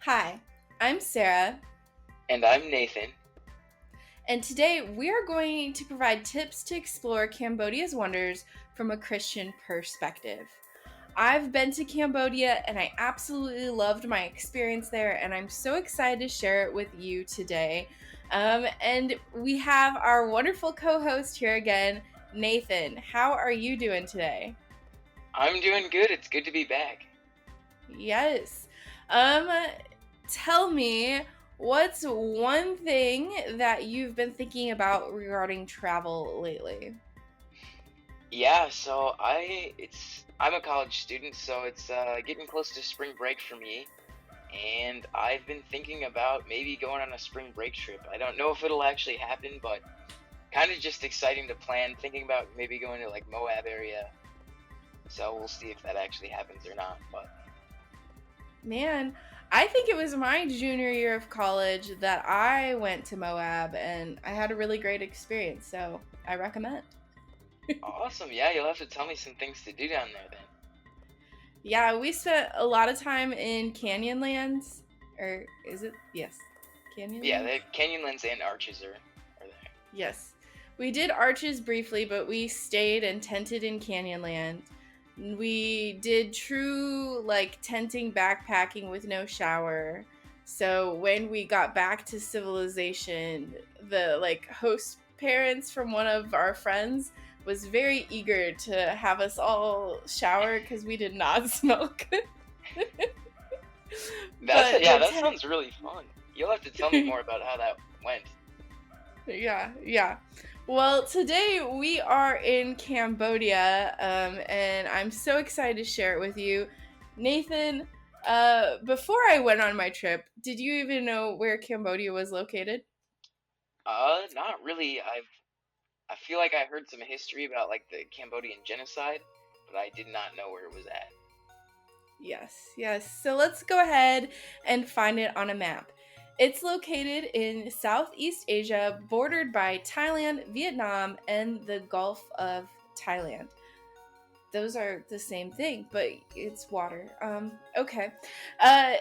Hi, I'm Sarah, And I'm Nathan. and today we are going to provide tips to explore Cambodia's wonders from a Christian perspective. I've been to Cambodia and I absolutely loved my experience there, and I'm so excited to share it with you today. And we have our wonderful co host here again, Nathan. How are you doing today? I'm doing good. It's good to be back. Yes. Um, Tell me, what's one thing that you've been thinking about regarding travel lately? Yeah, so I'm a college student, so it's getting close to spring break for me, and I've been thinking about maybe going on a spring break trip. I don't know if it'll actually happen, but kind of just exciting to plan, thinking about maybe going to like Moab area. So we'll see if that actually happens or not, but Man, I think it was my junior year of college that I went to Moab and I had a really great experience, so I recommend. awesome. Yeah, you'll have to tell me some things to do down there then. Yeah, we spent a lot of time in Canyonlands, or is it? Yes, Yeah, Canyonlands? the Canyonlands and Arches are there. Yes. We did Arches briefly, but we stayed and tented in Canyonland. We did true like tenting backpacking with no shower. So when we got back to civilization, the like host parents from one of our friends was very eager to have us all shower because we did not smell good. But Yeah, the that sounds really fun. You'll have to tell me more about how that went. yeah. Well, today we are in Cambodia, and I'm so excited to share it with you. Nathan, before I went on my trip, did you even know where Cambodia was located? Not really. I feel like I heard some history about like the Cambodian genocide, but I did not know where it was at. Yes. So let's go ahead and find it on a map. It's located in Southeast Asia, bordered by Thailand, Vietnam, and the Gulf of Thailand. Those are the same thing, but it's water. Okay. Uh,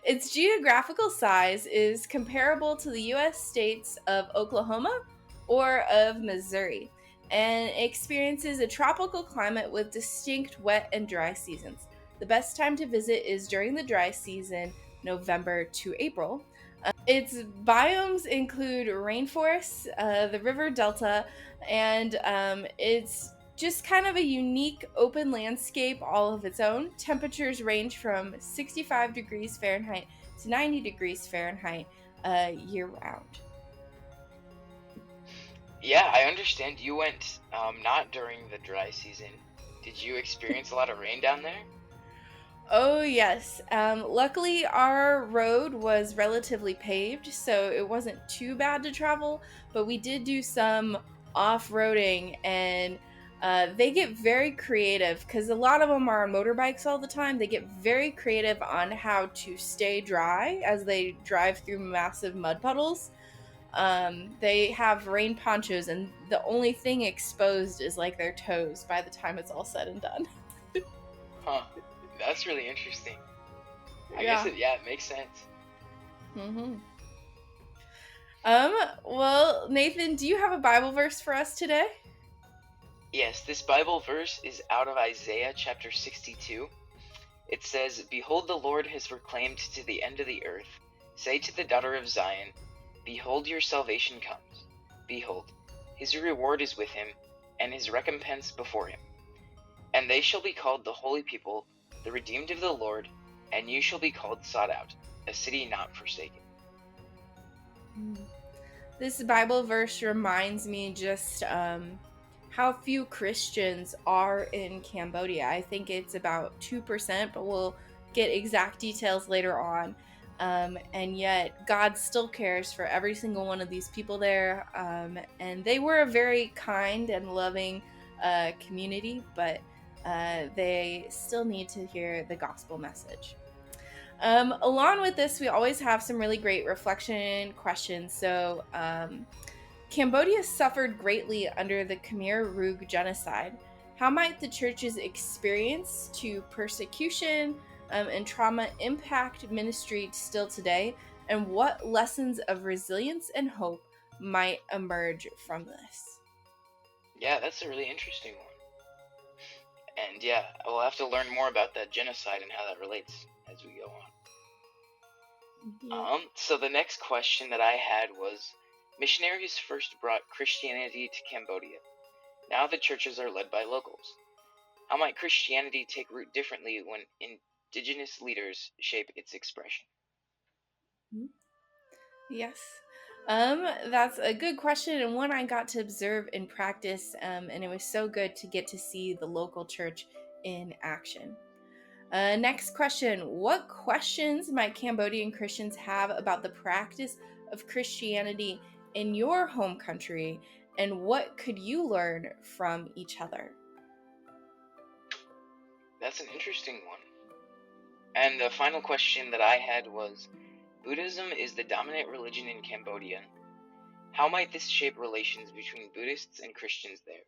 its geographical size is comparable to the U.S. states of Oklahoma or of Missouri, and experiences a tropical climate with distinct wet and dry seasons. The best time to visit is during the dry season, November to April. Its biomes include rainforests, the river delta, and it's just kind of a unique open landscape all of its own. Temperatures range from 65 degrees Fahrenheit to 90 degrees Fahrenheit year round. Yeah, I understand you went not during the dry season. Did you experience a lot of rain down there? Oh, yes. Luckily, our road was relatively paved, so it wasn't too bad to travel, but we did do some off roading, and they get very creative because a lot of them are on motorbikes all the time. They get very creative on how to stay dry as they drive through massive mud puddles. They have rain ponchos, and the only thing exposed is like their toes by the time it's all said and done. Huh. That's really interesting. I guess Yeah. it makes sense. Mm-hmm. Well, Nathan, do you have a Bible verse for us today? Yes, this Bible verse is out of Isaiah chapter 62. It says, "Behold, the Lord has proclaimed to the end of the earth. Say to the daughter of Zion, Behold, your salvation comes. Behold, his reward is with him, and his recompense before him. And they shall be called the holy people, the redeemed of the Lord, and you shall be called sought out, a city not forsaken." This Bible verse reminds me just how few Christians are in Cambodia. I think it's about 2%, but we'll get exact details later on. And yet, God still cares for every single one of these people there. And they were a very kind and loving community, but they still need to hear the gospel message. Along with this, we always have some really great reflection questions. So, Cambodia suffered greatly under the Khmer Rouge genocide. How might the church's experience to persecution, and trauma impact ministry still today, and what lessons of resilience and hope might emerge from this? Yeah, that's a really interesting one. And yeah, we'll have to learn more about that genocide and how that relates as we go on. So the next question that I had was, missionaries first brought Christianity to Cambodia. Now the churches are led by locals. How might Christianity take root differently when indigenous leaders shape its expression? Yes. That's a good question, and one I got to observe in practice, and it was so good to get to see the local church in action. Next question. What questions might Cambodian Christians have about the practice of Christianity in your home country, and what could you learn from each other? That's an interesting one. And the final question that I had was, Buddhism is the dominant religion in Cambodia. How might this shape relations between Buddhists and Christians there?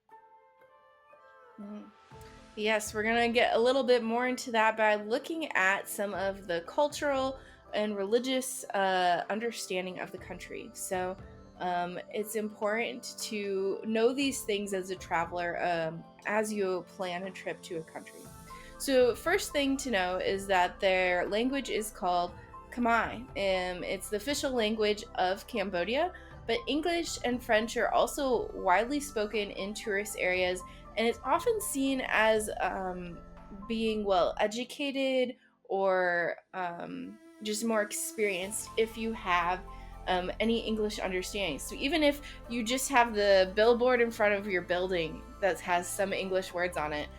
Yes, we're going to get a little bit more into that by looking at some of the cultural and religious understanding of the country. So it's important to know these things as a traveler as you plan a trip to a country. So first thing to know is that their language is called Khmer. It's the official language of Cambodia, but English and French are also widely spoken in tourist areas, and it's often seen as being well educated or just more experienced if you have any English understanding. So even if you just have the billboard in front of your building that has some English words on it,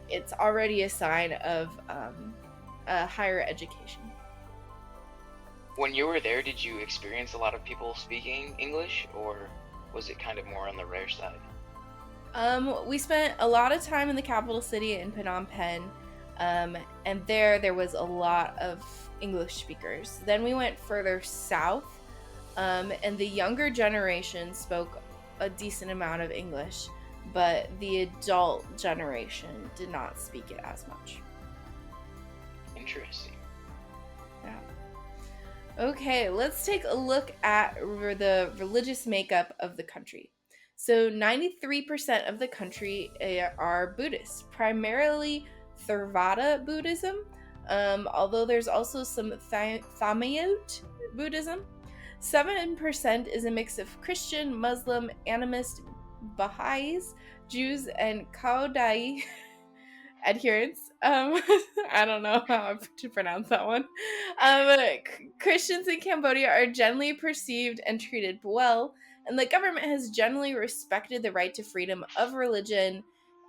it's already a sign of a higher education. When you were there, did you experience a lot of people speaking English, or was it kind of more on the rare side? We spent a lot of time in the capital city in Phnom Penh, and there was a lot of English speakers. Then we went further south, and the younger generation spoke a decent amount of English, but the adult generation did not speak it as much. Interesting. Yeah. Okay, let's take a look at the religious makeup of the country. So 93% of the country are Buddhists, primarily Theravada Buddhism, although there's also some Thamayut Buddhism. 7% is a mix of Christian, Muslim, animist, Baha'is, Jews, and Kaodai adherents. I don't know how to pronounce that one. Christians in Cambodia are generally perceived and treated well, and the government has generally respected the right to freedom of religion,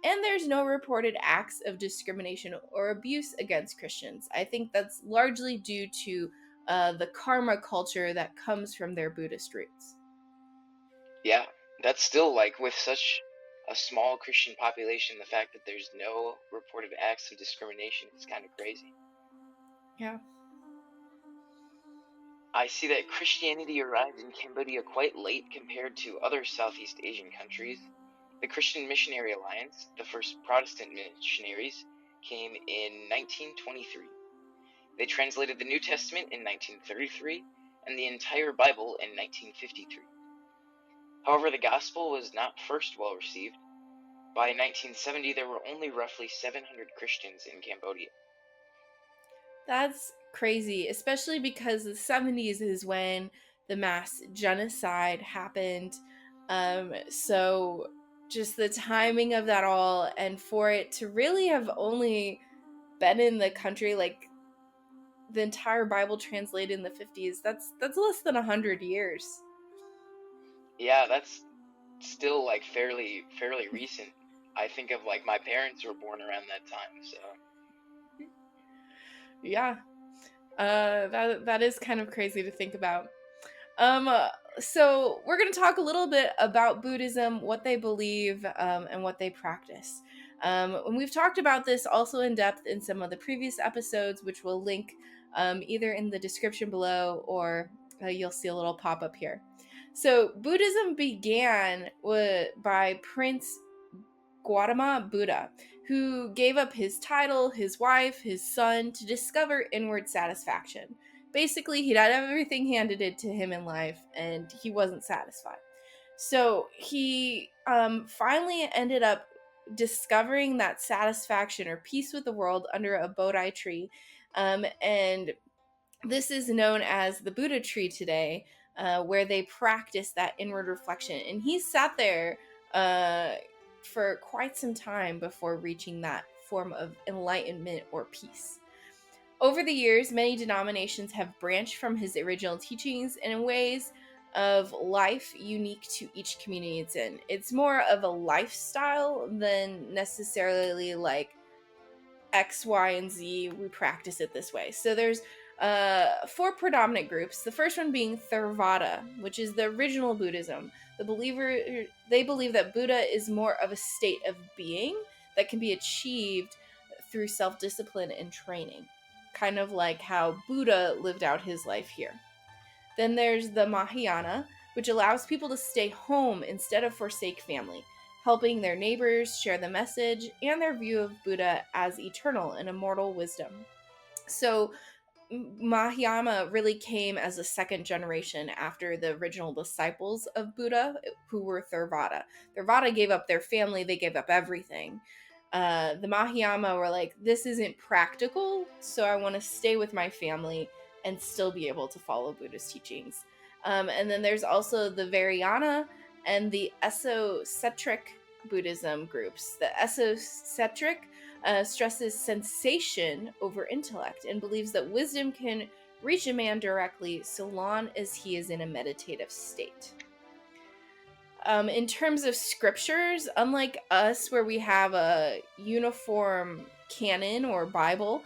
and there's no reported acts of discrimination or abuse against Christians. I think that's largely due to the karma culture that comes from their Buddhist roots. Yeah, that's still, like, with such a small Christian population, the fact that there's no reported acts of discrimination is kind of crazy. Yeah. I see that Christianity arrived in Cambodia quite late compared to other Southeast Asian countries. The Christian Missionary Alliance, the first Protestant missionaries, came in 1923. They translated the New Testament in 1933 and the entire Bible in 1953. However, the gospel was not first well received. By 1970, there were only roughly 700 Christians in Cambodia. That's crazy, especially because the 70s is when the mass genocide happened. So just the timing of that all, and for it to really have only been in the country, like the entire Bible translated in the 50s, that's less than 100 years. Yeah, that's still, like, fairly recent. I think of, like, my parents were born around that time, so Yeah. That is kind of crazy to think about. So we're going to talk a little bit about Buddhism, what they believe, and what they practice. And we've talked about this also in depth in some of the previous episodes, which we'll link either in the description below, or you'll see a little pop-up here. So Buddhism began by Prince Gautama Buddha, who gave up his title, his wife, his son to discover inward satisfaction. Basically, he'd had everything handed to him in life, and he wasn't satisfied. So he finally ended up discovering that satisfaction or peace with the world under a Bodhi tree. And this is known as the Buddha tree today, where they practice that inward reflection. And he sat there for quite some time before reaching that form of enlightenment or peace. Over the years, many denominations have branched from his original teachings in ways of life unique to each community it's in. It's more of a lifestyle than necessarily like X, Y, and Z, we practice it this way. So there's 4 predominant groups. The first one being Theravada, which is the original Buddhism. They believe that Buddha is more of a state of being that can be achieved through self-discipline and training, kind of like how Buddha lived out his life here. Then there's the Mahayana, which allows people to stay home instead of forsake family, helping their neighbors share the message and their view of Buddha as eternal and immortal wisdom. So Mahayana really came as a second generation after the original disciples of Buddha, who were Theravada. Theravada gave up their family, they gave up everything. The Mahayana were like, this isn't practical, so I want to stay with my family and still be able to follow Buddha's teachings. And then there's also the Vajrayana and the esocentric Buddhism groups. The esocentric stresses sensation over intellect and believes that wisdom can reach a man directly so long as he is in a meditative state. In terms of scriptures, unlike us where we have a uniform canon or Bible,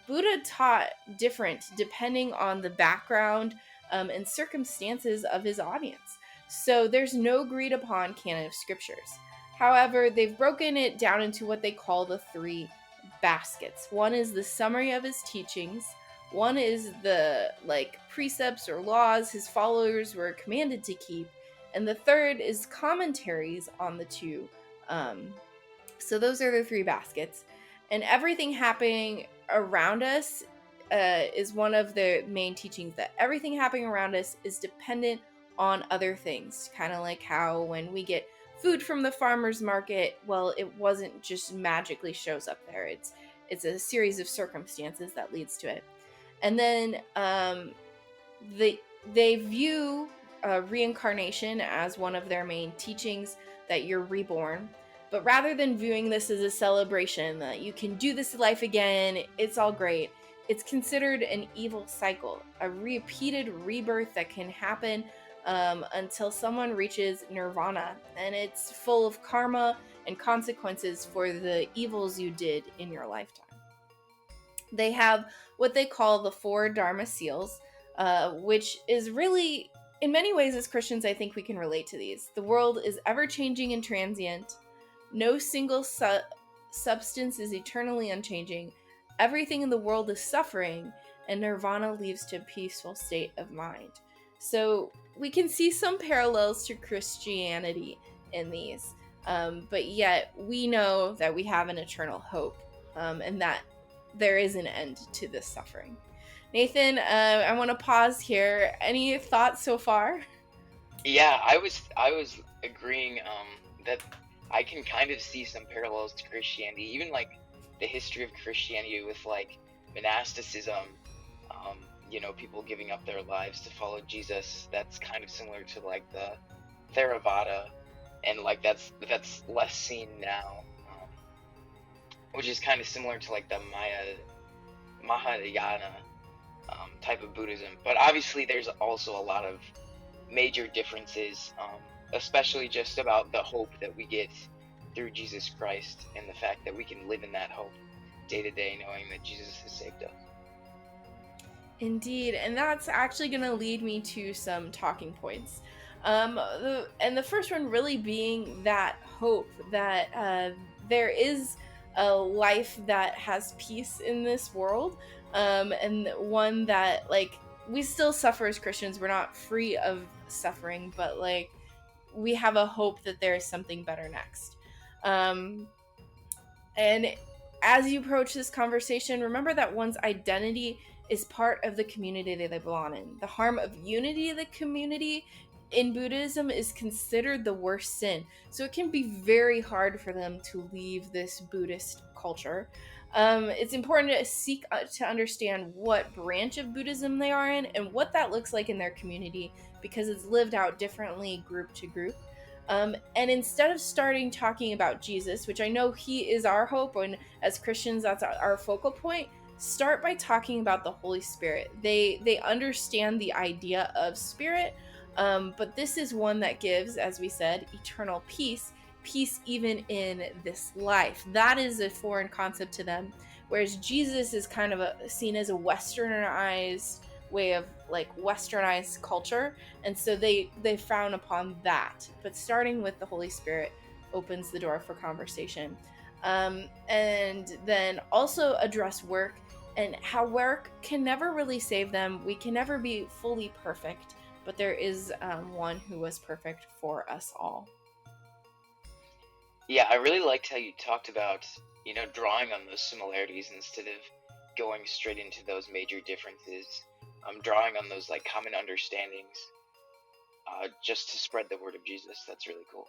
Buddha taught different depending on the background and circumstances of his audience. So there's no agreed upon canon of scriptures. However, they've broken it down into what they call the 3 baskets. One is the summary of his teachings. One is the precepts or laws his followers were commanded to keep. And the third is commentaries on the 2. So those are the 3 baskets. And everything happening around us is one of the main teachings, that everything happening around us is dependent on other things. Kind of like how when we get food from the farmer's market, well, it wasn't just magically shows up there. It's a series of circumstances that leads to it. And then they view reincarnation as one of their main teachings, that you're reborn. But rather than viewing this as a celebration that you can do this life again, it's all great, it's considered an evil cycle, a repeated rebirth that can happen until someone reaches nirvana, and it's full of karma and consequences for the evils you did in your lifetime. They have what they call the 4 Dharma seals, which is really, in many ways as Christians, I think we can relate to these. The world is ever-changing and transient. No single substance is eternally unchanging. Everything in the world is suffering, and nirvana leads to a peaceful state of mind. So we can see some parallels to Christianity in these, but yet we know that we have an eternal hope, and that there is an end to this suffering. Nathan, I want to pause here. Any thoughts so far? Yeah, I was agreeing that I can kind of see some parallels to Christianity, even like the history of Christianity with like monasticism, people giving up their lives to follow Jesus. That's kind of similar to like the Theravada, and like that's less seen now, which is kind of similar to like the Mahayana type of Buddhism. But obviously there's also a lot of major differences, especially just about the hope that we get through Jesus Christ, and the fact that we can live in that hope day to day, knowing that Jesus has saved us. Indeed, and that's actually going to lead me to some talking points. And the first one really being that hope that there is a life that has peace in this world, and one that, like, we still suffer as Christians. We're not free of suffering, but, like, we have a hope that there is something better next. Um, and as you approach this conversation, remember that one's identity is part of the community that they belong in. The harm of unity of the community in Buddhism is considered the worst sin. So it can be very hard for them to leave this Buddhist culture. It's important to seek to understand what branch of Buddhism they are in and what that looks like in their community, because it's lived out differently group to group. And instead of starting talking about Jesus, which I know he is our hope, and as Christians, that's our focal point, start by talking about the Holy Spirit. They understand the idea of spirit, but this is one that gives, as we said, eternal peace, peace even in this life. That is a foreign concept to them, whereas Jesus is kind of seen as a westernized way of like westernized culture, and so they frown upon that. But starting with the Holy Spirit opens the door for conversation. And then also address work and how work can never really save them. We can never be fully perfect, but there is one who was perfect for us all. Yeah, I really liked how you talked about, drawing on those similarities instead of going straight into those major differences. Drawing on those like common understandings, just to spread the word of Jesus. That's really cool.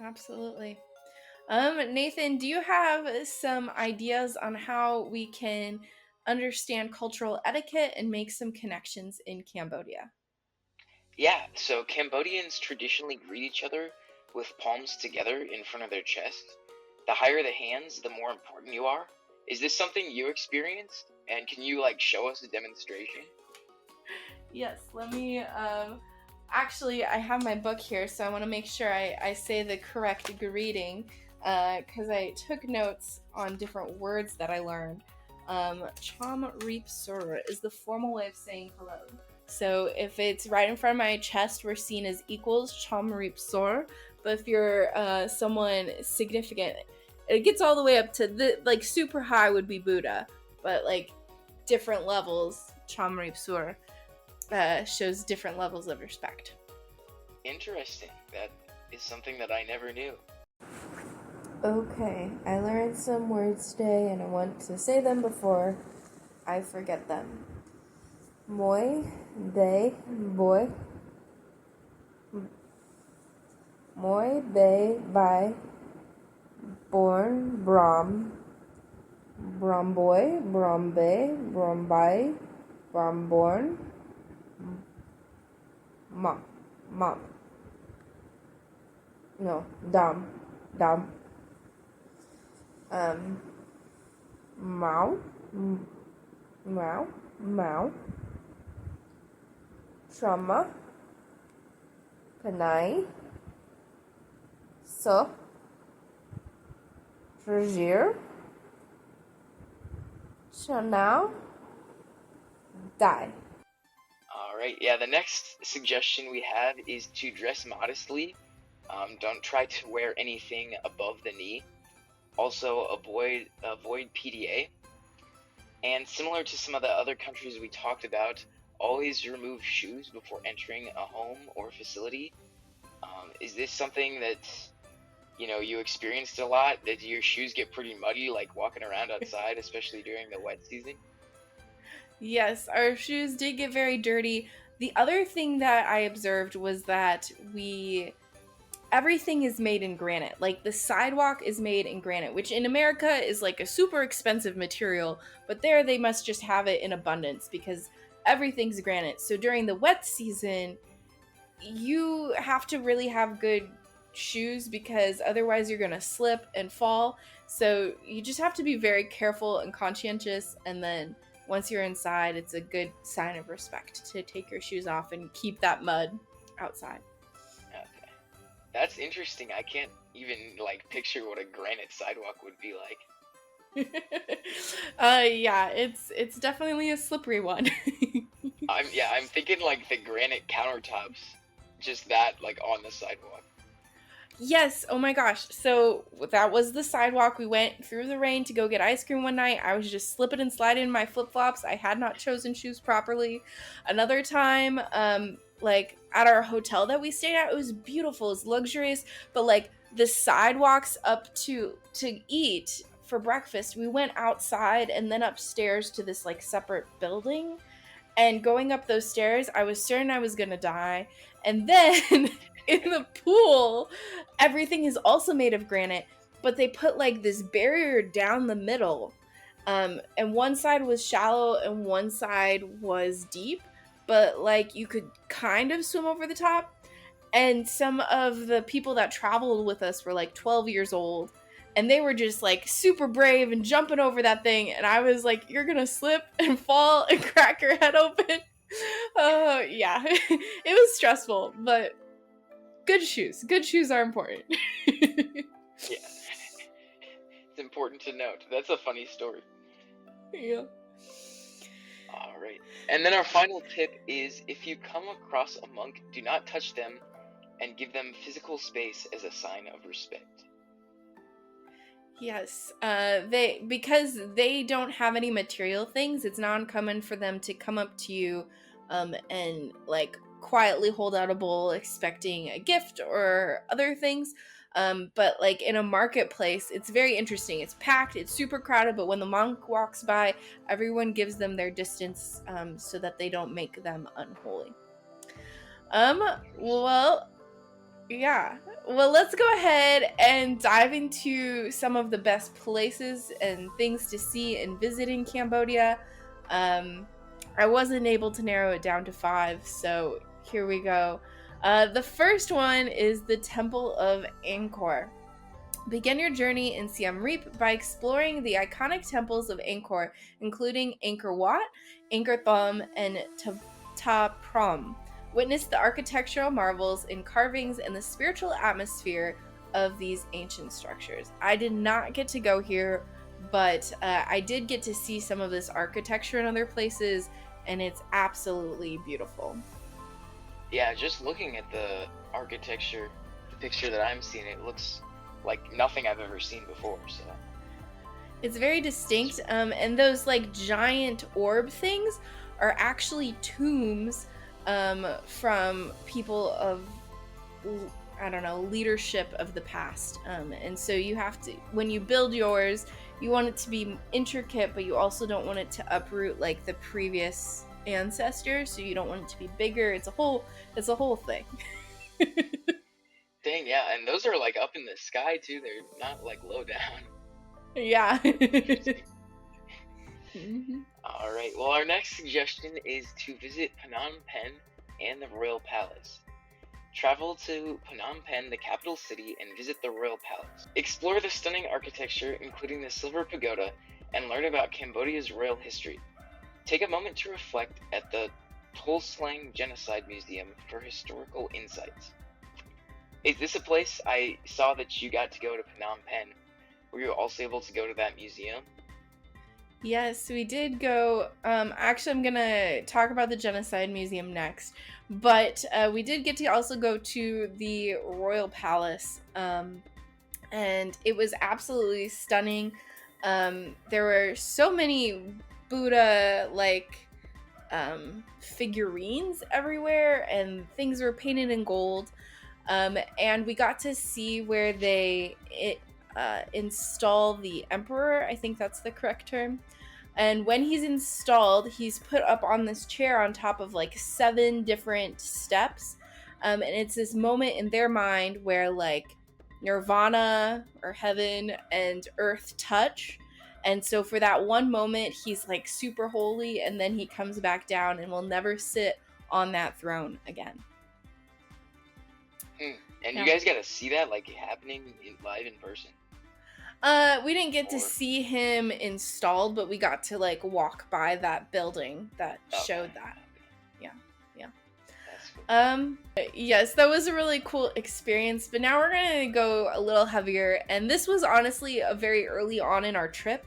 Absolutely. Nathan, do you have some ideas on how we can understand cultural etiquette and make some connections in Cambodia? Yeah, so Cambodians traditionally greet each other with palms together in front of their chest. The higher the hands, the more important you are. Is this something you experienced? And can you show us a demonstration? Yes, let me. Actually, I have my book here, so I want to make sure I say the correct greeting, because I took notes on different words that I learned. Chom Reap Sur is the formal way of saying hello. So if it's right in front of my chest, we're seen as equals, Chom Reap Sur. But if you're someone significant, it gets all the way up to the super high would be Buddha, but different levels, Chom Reap Sur shows different levels of respect. Interesting. That is something that I never knew. Okay, I learned some words today and I want to say them before I forget them. Moi, day, boy. Moi, bay, by. Born, Brahm. Bromboy, Brombe, Brombai, Bromborn. Mop. No, dam. Mao. Mao. Trauma. Panay. Sup. Fragile. Chanel. Die. Alright, yeah, the next suggestion we have is to dress modestly. Don't try to wear anything above the knee. Also, avoid PDA. And similar to some of the other countries we talked about, always remove shoes before entering a home or facility. Is this something that you experienced a lot? Did your shoes get pretty muddy, walking around outside, especially during the wet season? Yes, our shoes did get very dirty. The other thing that I observed was that everything is made in granite. Like the sidewalk is made in granite, which in America is like a super expensive material, but there they must just have it in abundance because everything's granite. So during the wet season, you have to really have good shoes because otherwise you're going to slip and fall. So you just have to be very careful and conscientious, and then once you're inside, it's a good sign of respect to take your shoes off and keep that mud outside. Okay. That's interesting. I can't even picture what a granite sidewalk would be like. Yeah, it's definitely a slippery one. I'm thinking the granite countertops, just that on the sidewalk. Yes, oh my gosh. So that was the sidewalk. We went through the rain to go get ice cream one night. I was just slipping and sliding in my flip-flops. I had not chosen shoes properly. Another time, at our hotel that we stayed at, it was beautiful, it's luxurious, but the sidewalks up to eat for breakfast, we went outside and then upstairs to this like separate building. And going up those stairs, I was certain I was gonna die. And then in the pool, everything is also made of granite, but they put like this barrier down the middle. And one side was shallow and one side was deep, but like you could kind of swim over the top. And some of the people that traveled with us were like 12 years old, and they were just like super brave and jumping over that thing, and I was like, you're gonna slip and fall and crack your head open. Yeah. It was stressful, but good shoes are important. Yeah. It's important to note. That's a funny story. Yeah. All right. And then our final tip is, if you come across a monk, do not touch them and give them physical space as a sign of respect. Yes, because they don't have any material things, it's not uncommon for them to come up to you, and like quietly hold out a bowl expecting a gift or other things. But like in a marketplace, it's very interesting. It's packed, it's super crowded, but when the monk walks by, everyone gives them their distance, so that they don't make them unholy. Well, yeah. Well, let's go ahead and dive into some of the best places and things to see and visit in Cambodia. I wasn't able to narrow it down to 5, so here we go. The first one is the Temple of Angkor. Begin your journey in Siem Reap by exploring the iconic temples of Angkor, including Angkor Wat, Angkor Thom, and Ta Prohm. Witness the architectural marvels in carvings and the spiritual atmosphere of these ancient structures. I did not get to go here, but I did get to see some of this architecture in other places, and it's absolutely beautiful. Yeah, just looking at the architecture, the picture that I'm seeing, it looks like nothing I've ever seen before, so. It's very distinct, and those like giant orb things are actually tombs from people of, I don't know, leadership of the past. And so you have to, when you build yours, you want it to be intricate, but you also don't want it to uproot like the previous ancestors. So you don't want it to be bigger. It's a whole thing. Dang, yeah, and those are like up in the sky too. They're not like low down. Yeah. All right. Well, our next suggestion is to visit Phnom Penh and the Royal Palace. Travel to Phnom Penh, the capital city, and visit the Royal Palace. Explore the stunning architecture, including the Silver Pagoda, and learn about Cambodia's royal history. Take a moment to reflect at the Tolslang Genocide Museum for historical insights. Is this a place? I saw that you got to go to Phnom Penh. Were you also able to go to that museum? Yes, we did go. Actually, I'm gonna talk about the Genocide Museum next, but we did get to also go to the Royal Palace, and it was absolutely stunning. There were so many Buddha figurines everywhere, and things were painted in gold. And we got to see where they install the emperor. I think that's the correct term. And when he's installed, he's put up on this chair on top of like 7 different steps. And it's this moment in their mind where like nirvana or heaven and earth touch. And so for that one moment, he's like super holy, and then he comes back down and will never sit on that throne again. And you guys got to see that like happening live in person? We didn't get to see him installed, but we got to like walk by that building that showed that. Yeah. That's cool. Yes, that was a really cool experience, but now we're gonna go a little heavier, and this was honestly a very early on in our trip.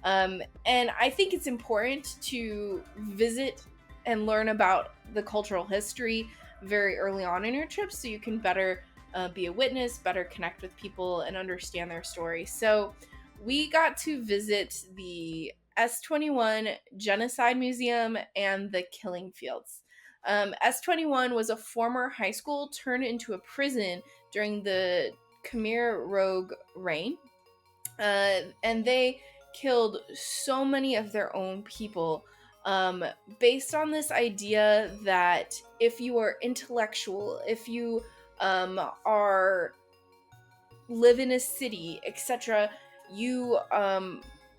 And I think it's important to visit and learn about the cultural history very early on in your trip, so you can better be a witness, better connect with people, and understand their story. So we got to visit the S21 Genocide Museum and the Killing Fields. S21 was a former high school turned into a prison during the Khmer Rouge reign, and they killed so many of their own people, based on this idea that if you are intellectual, if you are live in a city, etc., you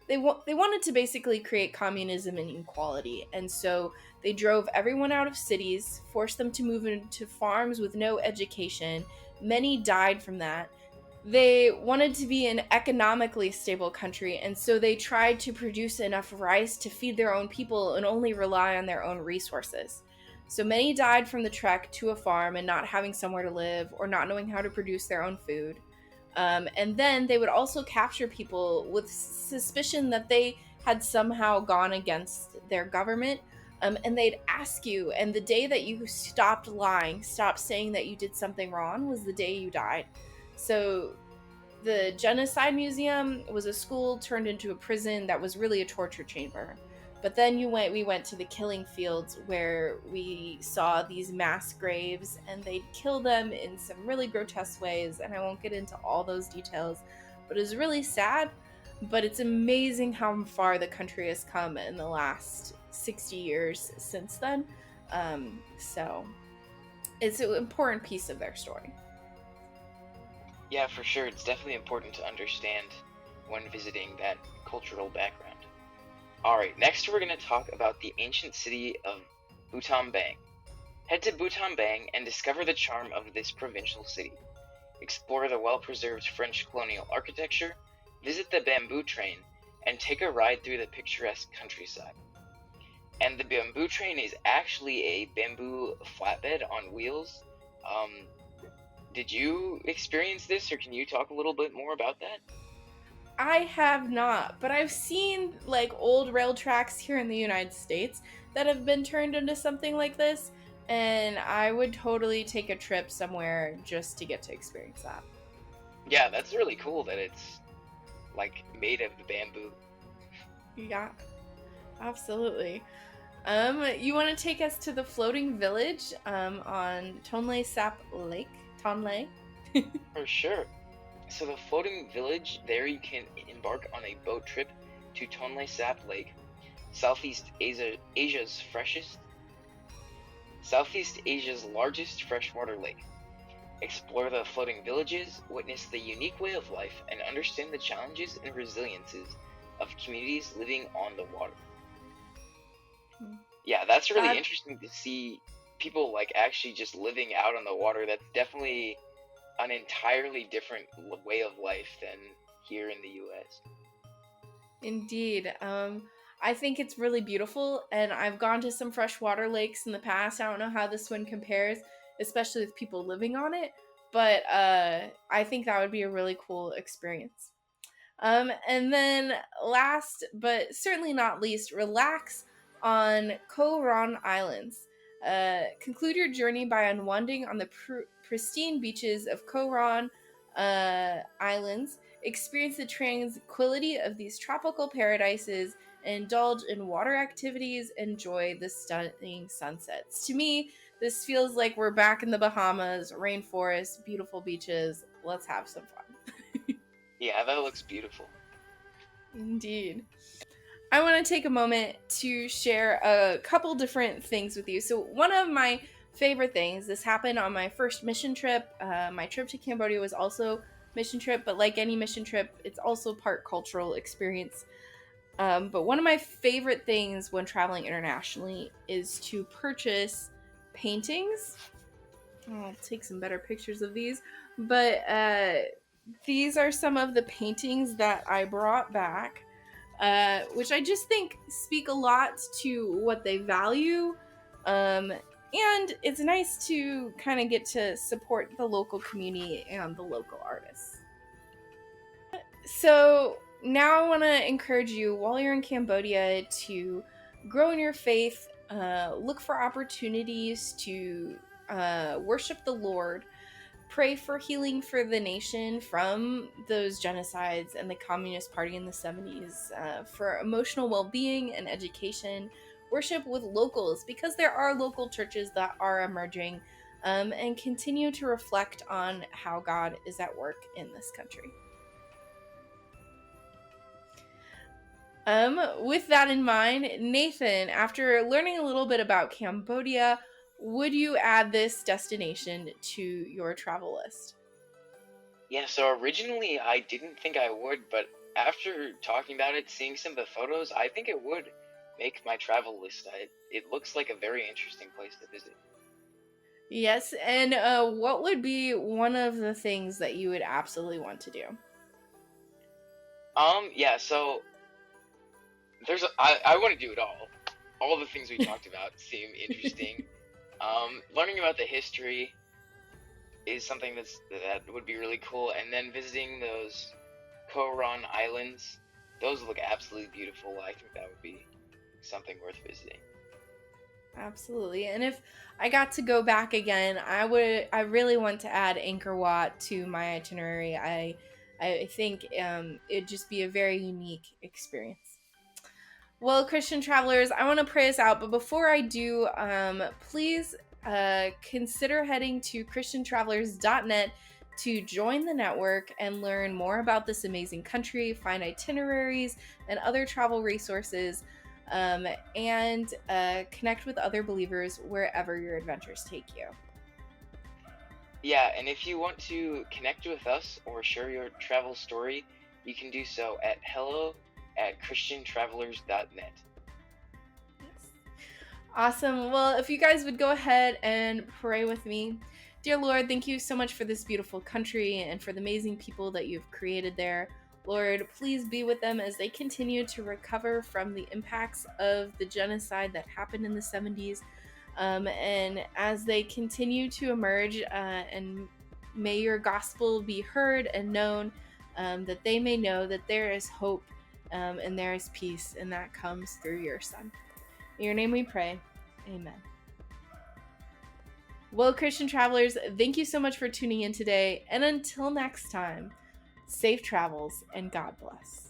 they wanted to basically create communism and equality, and so they drove everyone out of cities, forced them to move into farms with no education. Many died from that. They wanted to be an economically stable country, and so they tried to produce enough rice to feed their own people and only rely on their own resources. So many died from the trek to a farm and not having somewhere to live or not knowing how to produce their own food. And then they would also capture people with suspicion that they had somehow gone against their government. And they'd ask you, and the day that you stopped lying, stopped saying that you did something wrong, was the day you died. So the Genocide Museum was a school turned into a prison that was really a torture chamber. But then we went to the killing fields where we saw these mass graves, and they'd kill them in some really grotesque ways, and I won't get into all those details, but it's really sad. But it's amazing how far the country has come in the last 60 years since then. So it's an important piece of their story. Yeah, for sure. It's definitely important to understand when visiting that cultural background. Alright, next we're going to talk about the ancient city of Buhdhism Links. Head to Buhdhism Links and discover the charm of this provincial city. Explore the well-preserved French colonial architecture, visit the bamboo train, and take a ride through the picturesque countryside. And the bamboo train is actually a bamboo flatbed on wheels. Did you experience this, or can you talk a little bit more about that? I have not, but I've seen like old rail tracks here in the United States that have been turned into something like this, and I would totally take a trip somewhere just to get to experience that. Yeah, that's really cool that it's like made of the bamboo. Yeah, absolutely. You want to take us to the floating village on Tonle Sap Lake? Tonle? For sure. So the floating village, there you can embark on a boat trip to Tonle Sap Lake, Southeast Asia's largest freshwater lake. Explore the floating villages, witness the unique way of life, and understand the challenges and resiliences of communities living on the water. Yeah, that's really interesting to see people like actually just living out on the water. That's definitely an entirely different way of life than here in the US. Indeed. I think it's really beautiful, and I've gone to some freshwater lakes in the past. I don't know how this one compares, especially with people living on it, but I think that would be a really cool experience. And then last, but certainly not least, relax on Koh Ron Islands. Conclude your journey by unwinding on the pristine beaches of Koh Ron Islands. Experience the tranquility of these tropical paradises and indulge in water activities. Enjoy the stunning sunsets. To me, this feels like we're back in the Bahamas, rainforest, beautiful beaches. Let's have some fun. Yeah, that looks beautiful. Indeed. I want to take a moment to share a couple different things with you. So one of my favorite things, this happened on my first mission trip. My trip to Cambodia was also mission trip, but like any mission trip, it's also part cultural experience. But one of my favorite things when traveling internationally is to purchase paintings. I'll take some better pictures of these. But these are some of the paintings that I brought back, which I just think speak a lot to what they value. And it's nice to kind of get to support the local community and the local artists. So now I want to encourage you while you're in Cambodia to grow in your faith, look for opportunities to worship the Lord, pray for healing for the nation from those genocides and the Communist Party in the 70s, for emotional well-being and education, worship with locals because there are local churches that are emerging, and continue to reflect on how God is at work in this country. With that in mind, Nathan, after learning a little bit about Cambodia, would you add this destination to your travel list? Yeah, so originally I didn't think I would, but after talking about it, seeing some of the photos, I think it would make my travel list. It looks like a very interesting place to visit. Yes, and what would be one of the things that you would absolutely want to do? Yeah, so I want to do it all. All the things we talked about seem interesting. Learning about the history is something that would be really cool, and then visiting those Koran Islands, those look absolutely beautiful. I think that would be something worth visiting. Absolutely. And if I got to go back again, I really want to add Angkor Wat to my itinerary. I think it'd just be a very unique experience. Well, Christian travelers, I want to pray us out, but before I do, please consider heading to christiantravelers.net to join the network and learn more about this amazing country, find itineraries and other travel resources, and connect with other believers wherever your adventures take you. Yeah, and if you want to connect with us or share your travel story, you can do so at hello@christiantravelers.net. Yes. Awesome. Well, if you guys would go ahead and pray with me. Dear Lord, thank you so much for this beautiful country and for the amazing people that you've created there. Lord, please be with them as they continue to recover from the impacts of the genocide that happened in the 70s. And as they continue to emerge, and may your gospel be heard and known, that they may know that there is hope, and there is peace, and that comes through your Son. In your name we pray. Amen. Well, Christian travelers, thank you so much for tuning in today. And until next time, safe travels and God bless.